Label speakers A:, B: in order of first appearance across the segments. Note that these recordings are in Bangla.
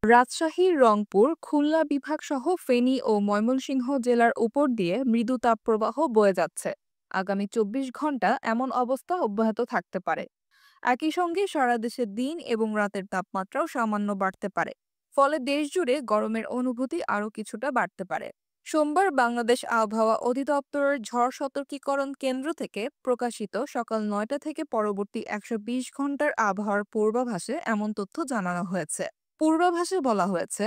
A: রাজশাহী, রংপুর, খুলনা বিভাগ সহ ফেনী ও ময়মনসিংহ জেলার উপর দিয়ে মৃদু তাপপ্রবাহ বয়ে যাচ্ছে। আগামী ২৪ ঘন্টা এমন অবস্থা অব্যাহত থাকতে পারে। একই সঙ্গে সারা দেশে দিন এবং রাতের তাপমাত্রাও সামান্য বাড়তে পারে। ফলে দেশজুড়ে গরমের অনুভূতি আরও কিছুটা বাড়তে পারে। সোমবার বাংলাদেশ আবহাওয়া অধিদপ্তরের ঝড় সতর্কীকরণ কেন্দ্র থেকে প্রকাশিত সকাল ৯টা থেকে পরবর্তী ১২০ ঘন্টার আবহাওয়ার পূর্বাভাসে এমন তথ্য জানানো হয়েছে। পূর্বাভাসে বলা হয়েছে,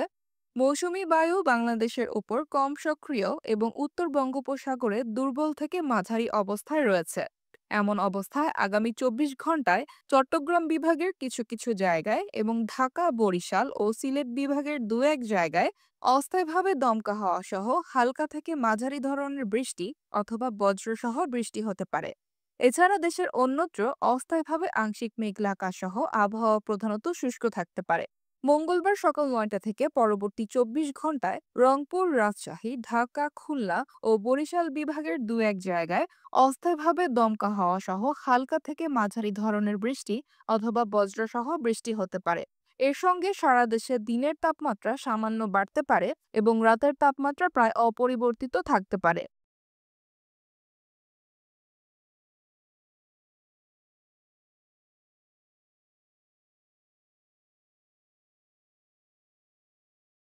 A: মৌসুমী বায়ু বাংলাদেশের ওপর কম সক্রিয় এবং উত্তর বঙ্গোপসাগরে দুর্বল থেকে মাঝারি অবস্থায় রয়েছে। এমন অবস্থায় আগামী ২৪ ঘন্টায় চট্টগ্রাম বিভাগের কিছু কিছু জায়গায় এবং ঢাকা, বরিশাল ও সিলেট বিভাগের দু-এক জায়গায় অস্থায়ীভাবে দমকা হাওয়া সহ হালকা থেকে মাঝারি ধরনের বৃষ্টি অথবা বজ্রসহ বৃষ্টি হতে পারে। এছাড়া দেশের অন্যত্র অস্থায়ীভাবে আংশিক মেঘলা আকাশ সহ আবহাওয়া প্রধানত শুষ্ক থাকতে পারে। মঙ্গলবার সকাল ৯টা থেকে পরবর্তী ২৪ ঘন্টায় রংপুর, রাজশাহী, ঢাকা, খুলনা ও বরিশাল বিভাগের দু-এক জায়গায় অস্থায়ীভাবে দমকা হাওয়া সহ হালকা থেকে মাঝারি ধরনের বৃষ্টি অথবা বজ্রসহ বৃষ্টি হতে পারে। এর সঙ্গে সারা দেশে দিনের তাপমাত্রা সামান্য বাড়তে পারে এবং রাতের তাপমাত্রা প্রায় অপরিবর্তিত থাকতে পারে।